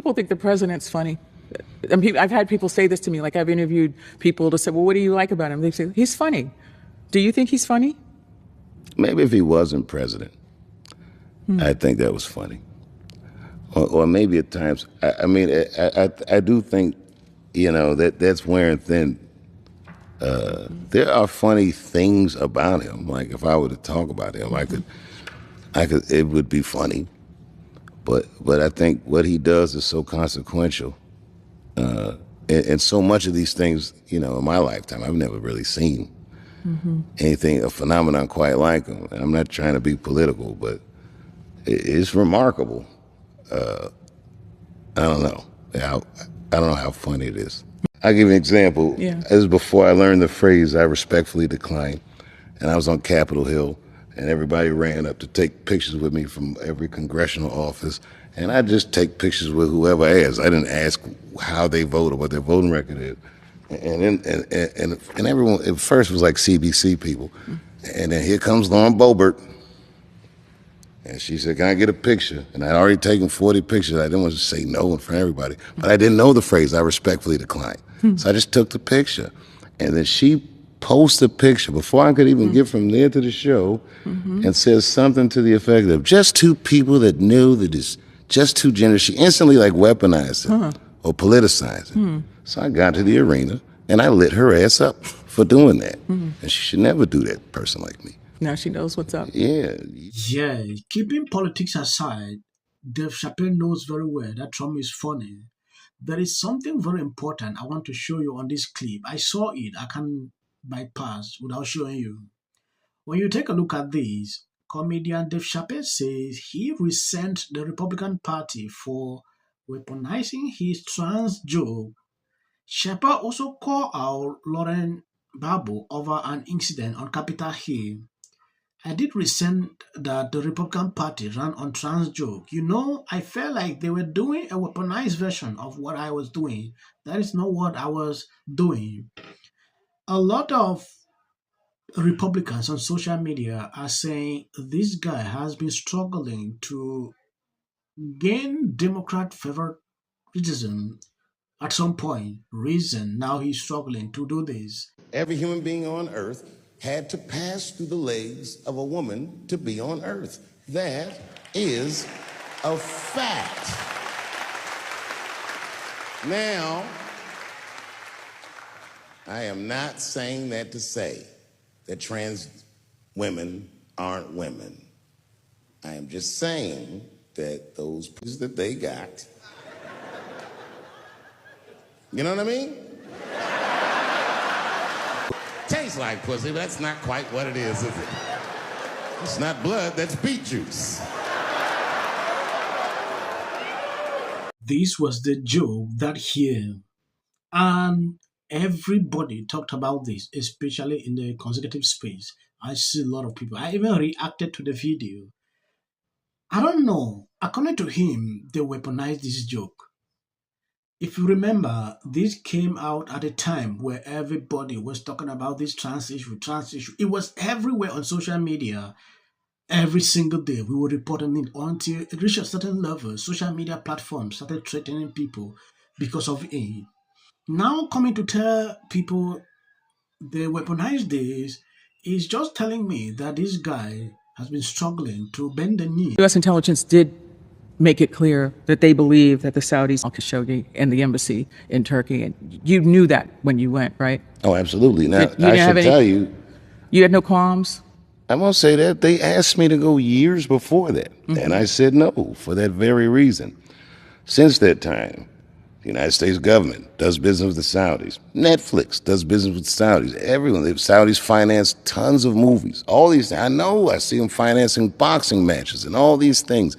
people think the president's funny. And I've had people say this to me, like I've interviewed people to say, well, what do you like about him? They say, he's funny. Do you think he's funny? Maybe if he wasn't president, I think that was funny. Or maybe at times, I do think, that's wearing thin. There are funny things about him. Like if I were to talk about him, it would be funny. But I think what he does is so consequential. And so much of these things, in my lifetime, I've never really seen anything, a phenomenon quite like him. And I'm not trying to be political, but it's remarkable. I don't know. I don't know how funny it is. I'll give you an example. Yeah. This is before I learned the phrase, I respectfully decline. And I was on Capitol Hill, and everybody ran up to take pictures with me from every congressional office. And I just take pictures with whoever asked. I didn't ask how they vote or what their voting record is. And everyone, at first it was like CBC people. And then here comes Lauren Boebert. And she said, can I get a picture? And I'd already taken 40 pictures. I didn't want to say no in front of everybody. But I didn't know the phrase, I respectfully decline. So I just took the picture. And then she posted a picture before I could even get from there to the show and says something to the effect of, just two people that knew that it's just two genders. She instantly weaponized it or politicized it. So I got to the arena and I lit her ass up for doing that. And she should never do that, a person like me. Now she knows what's up. Yeah. Yeah, keeping politics aside, Dave Chappelle knows very well that Trump is funny. There is something very important I want to show you on this clip. I saw it. I can bypass without showing you. When you take a look at this, comedian Dave Chappelle says he resents the Republican Party for weaponizing his trans joke. Chappelle also called out Lauren Babu over an incident on Capitol Hill. I did resent that the Republican Party ran on trans joke. I felt like they were doing a weaponized version of what I was doing. That is not what I was doing. A lot of Republicans on social media are saying this guy has been struggling to gain Democrat favoritism at some point. Reason now he's struggling to do this. Every human being on earth had to pass through the legs of a woman to be on earth. That is a fact. Now, I am not saying that to say that trans women aren't women. I am just saying that those pieces that they got, you know what I mean? Tastes like pussy, but that's not quite what it is it? It's not blood, that's beet juice. This was the joke that year. And everybody talked about this, especially in the consecutive space. I see a lot of people. I even reacted to the video. I don't know. According to him, they weaponized this joke. If you remember, this came out at a time where everybody was talking about this trans issue. It was everywhere on social media. Every single day, we were reporting it until it reached a certain level. Social media platforms started threatening people because of it. Now coming to tell people they weaponize this is just telling me that this guy has been struggling to bend the knee. U.S. intelligence did make it clear that they believe that the Saudis are Khashoggi and the embassy in Turkey. And you knew that when you went, right? Oh, absolutely. Now, You I should tell you, you had no qualms? I won't say that. They asked me to go years before that. And I said no for that very reason. Since that time, the United States government does business with the Saudis. Netflix does business with the Saudis. Everyone. The Saudis finance tons of movies. All these things. I know. I see them financing boxing matches and all these things.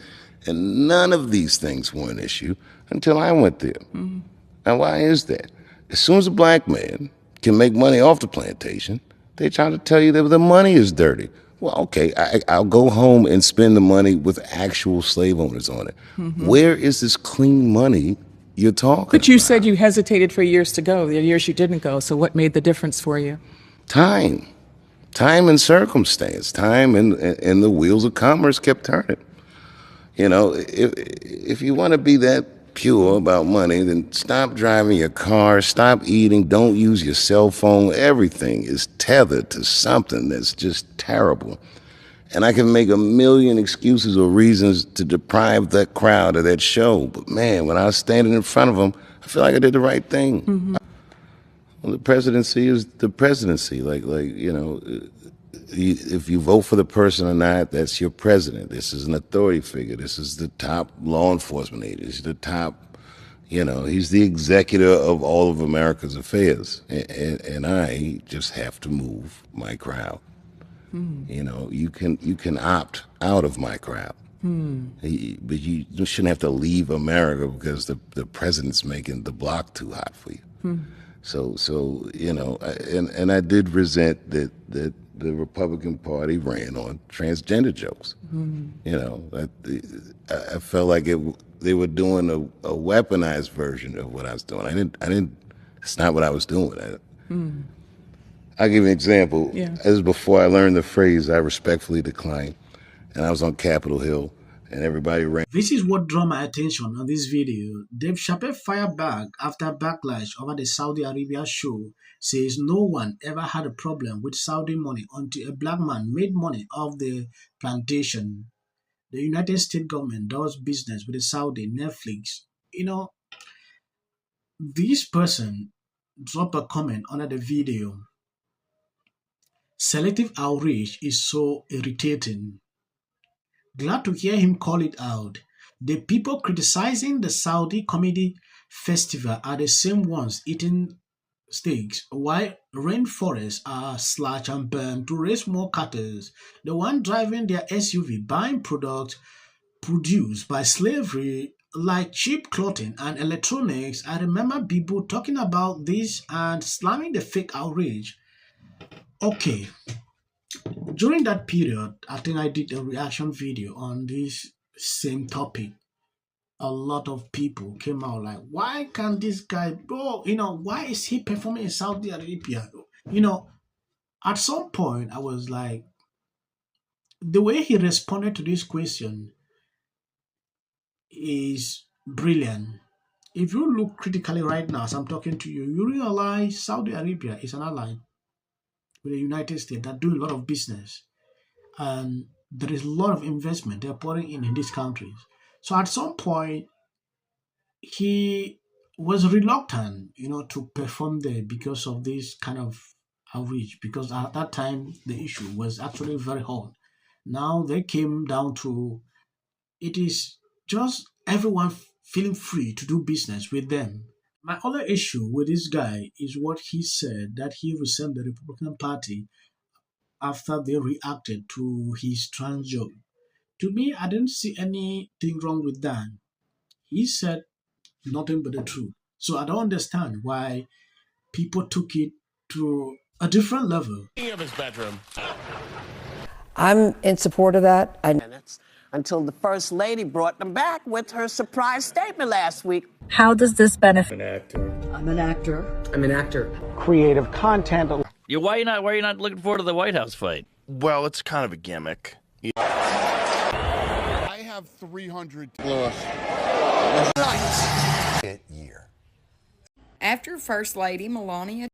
And none of these things were an issue until I went there. And why is that? As soon as a black man can make money off the plantation, they try to tell you that the money is dirty. Well, okay, I'll go home and spend the money with actual slave owners on it. Where is this clean money you're talking But you about? said you hesitated for years to go, the years you didn't go. So what made the difference for you? Time and circumstance, time and the wheels of commerce kept turning. If you want to be that pure about money, then stop driving your car, stop eating, don't use your cell phone. Everything is tethered to something that's just terrible. And I can make a million excuses or reasons to deprive that crowd of that show. But man, when I was standing in front of them, I feel like I did the right thing. Well, the presidency is the presidency. If you vote for the person or not, that's your president. This is an authority figure. This is the top law enforcement agent. He's the top, he's the executor of all of America's affairs. And I just have to move my crowd. You can opt out of my crowd. But you shouldn't have to leave America because the president's making the block too hot for you. So and I did resent that the Republican Party ran on transgender jokes. I felt like they were doing a weaponized version of what I was doing. I didn't. It's not what I was doing. I'll give you an example. Yeah. This is before I learned the phrase "I respectfully decline," and I was on Capitol Hill, and everybody ran. This is what drew my attention on this video. Dave Chappelle fired back after backlash over the Saudi Arabia show, says no one ever had a problem with Saudi money until a black man made money off the plantation. The United States government does business with the Saudi Netflix. This person dropped a comment under the video. Selective outrage is so irritating. Glad to hear him call it out. The people criticizing the Saudi Comedy Festival are the same ones eating steaks, while rainforests are slashed and burned to raise more cattle. The one driving their SUV buying products produced by slavery like cheap clothing and electronics. I remember people talking about this and slamming the fake outrage. Okay, during that period, I think I did a reaction video on this same topic. A lot of people came out like, why can't this guy, bro, why is he performing in Saudi Arabia? At some point, I was like, the way he responded to this question is brilliant. If you look critically right now, as I'm talking to you, you realize Saudi Arabia is an ally with the United States that do a lot of business. And there is a lot of investment they're pouring in these countries. So at some point, he was reluctant, to perform there because of this kind of outreach. Because at that time, the issue was actually very hot. Now they came down to it is just everyone feeling free to do business with them. My other issue with this guy is what he said that he resented the Republican Party after they reacted to his trans joke. To me, I didn't see anything wrong with that. He said nothing but the truth. So I don't understand why people took it to a different level. Of his bedroom. I'm in support of that. Minutes until the First Lady brought them back with her surprise statement last week. How does this benefit? I'm an actor. Creative content. Why are you not looking forward to the White House fight? Well, it's kind of a gimmick. I have 300 After First Lady Melania